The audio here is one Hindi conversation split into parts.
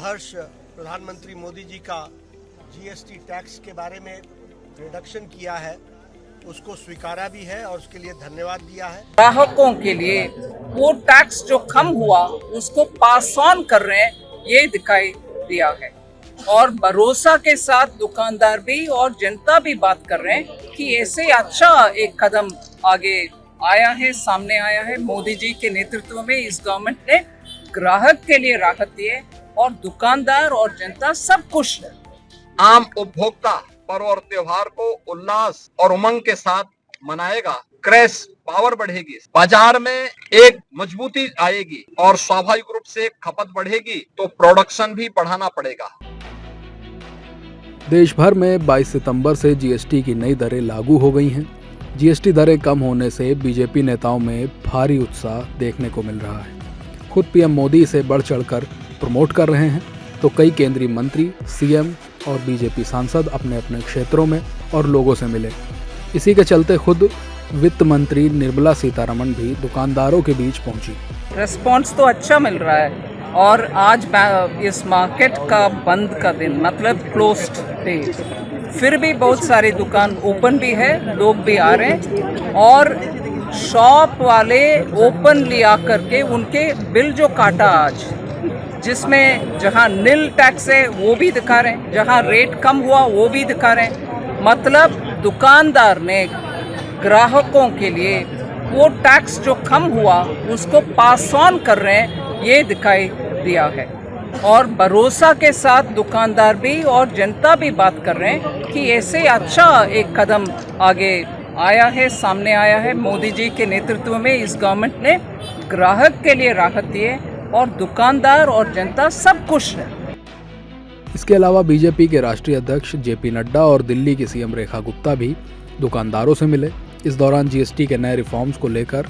सहर्ष प्रधानमंत्री मोदी जी का जीएसटी टैक्स के बारे में रिडक्शन किया है, उसको स्वीकारा भी है और उसके लिए धन्यवाद दिया है। ग्राहकों के लिए वो टैक्स जो कम हुआ उसको पास ऑन कर रहे हैं, ये दिखाई दिया है। और भरोसा के साथ दुकानदार भी और जनता भी बात कर रहे हैं कि ऐसे अच्छा एक कदम आगे आया है, सामने आया है। मोदी जी के नेतृत्व में इस गवर्नमेंट ने ग्राहक के लिए राहत दी है और दुकानदार और जनता सब खुश है। आम उपभोक्ता पर्व और त्योहार को उल्लास और उमंग के साथ मनाएगा। क्रैश पावर बढ़ेगी, बाजार में एक मजबूती आएगी और स्वाभाविक रूप से खपत बढ़ेगी तो प्रोडक्शन भी बढ़ाना पड़ेगा। देश भर में 22 सितंबर से जीएसटी की नई दरें लागू हो गई हैं। जीएसटी दरें कम होने से बीजेपी नेताओं में भारी उत्साह देखने को मिल रहा है। खुद पीएम मोदी इसे बढ़ चढ़कर प्रमोट कर रहे हैं तो कई केंद्रीय मंत्री, सीएम और बीजेपी सांसद अपने अपने क्षेत्रों में और लोगों से मिले। इसी के चलते खुद वित्त मंत्री निर्मला सीतारमण भी दुकानदारों के बीच पहुंची। रिस्पॉन्स तो अच्छा मिल रहा है और आज इस मार्केट का बंद का दिन मतलब क्लोज्ड डे, फिर भी बहुत सारी दुकान ओपन भी है, लोग भी आ रहे हैं और शॉप वाले ओपनली आकर के उनके बिल जो काटा आज, जिसमें जहां नील टैक्स है वो भी दिखा रहे हैं, जहां रेट कम हुआ वो भी दिखा रहे हैं। मतलब दुकानदार ने ग्राहकों के लिए वो टैक्स जो कम हुआ उसको पास ऑन कर रहे हैं, ये दिखाई दिया है। और भरोसा के साथ दुकानदार भी और जनता भी बात कर रहे हैं कि ऐसे अच्छा एक कदम आगे आया है, सामने आया है। मोदी जी के नेतृत्व में इस गवर्नमेंट ने ग्राहक के लिए राहत दी है और दुकानदार और जनता सब खुश है। इसके अलावा बीजेपी के राष्ट्रीय अध्यक्ष जेपी नड्डा और दिल्ली की सीएम रेखा गुप्ता भी दुकानदारों से मिले। इस दौरान जीएसटी के नए रिफॉर्म्स को लेकर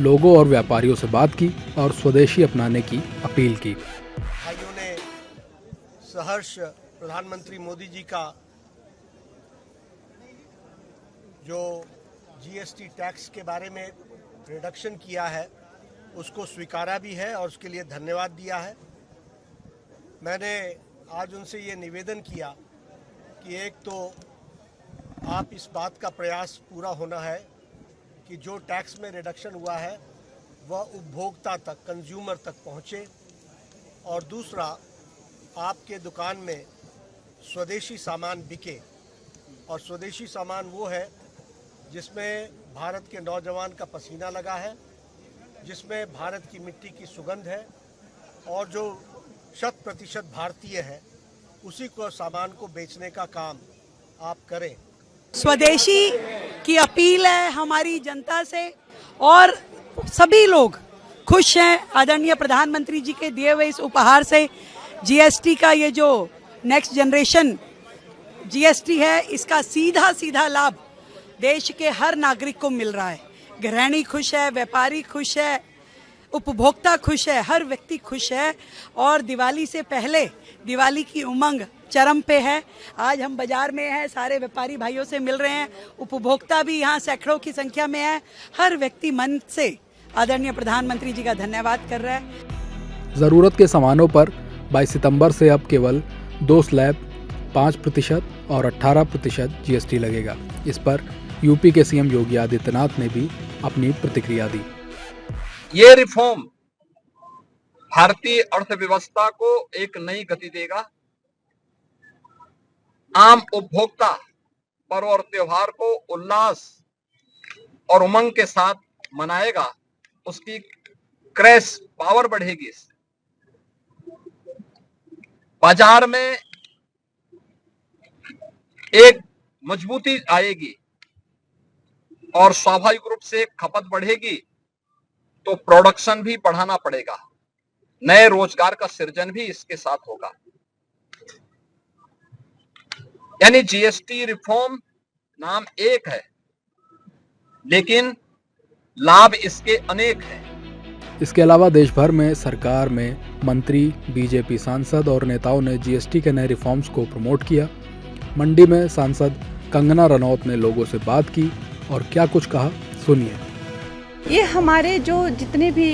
लोगों और व्यापारियों से बात की और स्वदेशी अपनाने की अपील की। भाइयों ने सहर्ष प्रधानमंत्री मोदी जी का जो जीएसटी टैक्स के बारे में रिडक्शन किया है उसको स्वीकारा भी है और उसके लिए धन्यवाद दिया है। मैंने आज उनसे ये निवेदन किया कि एक तो आप इस बात का प्रयास पूरा होना है कि जो टैक्स में रिडक्शन हुआ है वह उपभोक्ता तक, कंज्यूमर तक पहुँचे, और दूसरा आपके दुकान में स्वदेशी सामान बिके। और स्वदेशी सामान वो है जिसमें भारत के नौजवान का पसीना लगा है, जिसमें भारत की मिट्टी की सुगंध है और जो 100% भारतीय है, उसी को सामान को बेचने का काम आप करें। स्वदेशी की अपील है हमारी जनता से और सभी लोग खुश हैं आदरणीय प्रधानमंत्री जी के दिए हुए इस उपहार से। जीएसटी का ये जो नेक्स्ट जनरेशन जीएसटी है, इसका सीधा सीधा लाभ देश के हर नागरिक को मिल रहा है। गृहिणी खुश है, व्यापारी खुश है, उपभोक्ता खुश है, हर व्यक्ति खुश है। और दिवाली से पहले दिवाली की उमंग चरम पे है। आज हम बाजार में हैं, सारे व्यापारी भाइयों से मिल रहे हैं, उपभोक्ता भी यहाँ सैकड़ों की संख्या में है। हर व्यक्ति मन से आदरणीय प्रधानमंत्री जी का धन्यवाद कर रहा है। ज़रूरत के सामानों पर 22 सितंबर से अब केवल 2 स्लैब 5% और 18% जीएसटी लगेगा। इस पर यूपी के सीएम योगी आदित्यनाथ ने भी अपनी प्रतिक्रिया दी। ये रिफॉर्म भारतीय अर्थव्यवस्था को एक नई गति देगा। आम उपभोक्ता पर्व और त्योहार को उल्लास और उमंग के साथ मनाएगा। उसकी क्रैश पावर बढ़ेगी, बाजार में एक मजबूती आएगी और स्वाभाविक रूप से खपत बढ़ेगी तो प्रोडक्शन भी बढ़ाना पड़ेगा। नए रोजगार का सृजन भी इसके साथ होगा। यानी जीएसटी रिफॉर्म नाम एक है, लेकिन लाभ इसके अनेक हैं। इसके अलावा देश भर में सरकार में मंत्री, बीजेपी सांसद और नेताओं ने जीएसटी के नए रिफॉर्म्स को प्रमोट किया। मंडी में सांसद कंगना रनौत ने लोगों से बात की और क्या कुछ कहा, सुनिए। ये हमारे जो जितने भी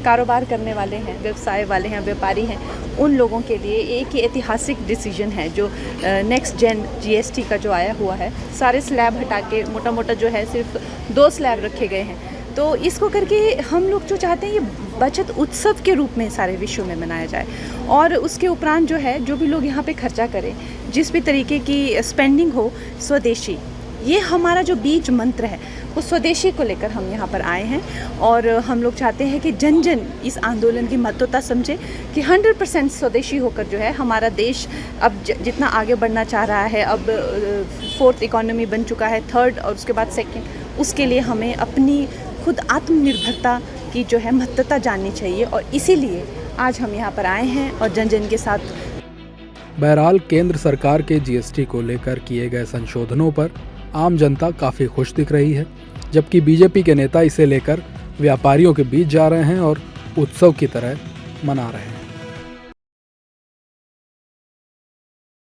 कारोबार करने वाले हैं, व्यवसाय वाले हैं, व्यापारी हैं, उन लोगों के लिए एक ऐतिहासिक डिसीजन है जो नेक्स्ट जेन जीएसटी का जो आया हुआ है। सारे स्लैब हटा के मोटा मोटा जो है सिर्फ 2 स्लैब रखे गए हैं। तो इसको करके हम लोग जो चाहते हैं ये बचत उत्सव के रूप में सारे विश्व में मनाया जाए और उसके उपरांत जो है जो भी लोग यहाँ पे खर्चा करें, जिस भी तरीके की स्पेंडिंग हो, स्वदेशी, ये हमारा जो बीज मंत्र है वो स्वदेशी को लेकर हम यहाँ पर आए हैं। और हम लोग चाहते हैं कि जन जन इस आंदोलन की महत्वता समझे कि 100% स्वदेशी होकर जो है हमारा देश अब जितना आगे बढ़ना चाह रहा है, अब 4th इकोनॉमी बन चुका है, 3rd और उसके बाद 2nd, उसके लिए हमें अपनी खुद आत्मनिर्भरता की जो है महत्वता जाननी चाहिए और इसीलिए आज हम यहाँ पर आए हैं और जन जन के साथ। बहरहाल केंद्र सरकार के जीएसटी को लेकर किए गए संशोधनों पर आम जनता काफ़ी खुश दिख रही है, जबकि बीजेपी के नेता इसे लेकर व्यापारियों के बीच जा रहे हैं और उत्सव की तरह मना रहे हैं।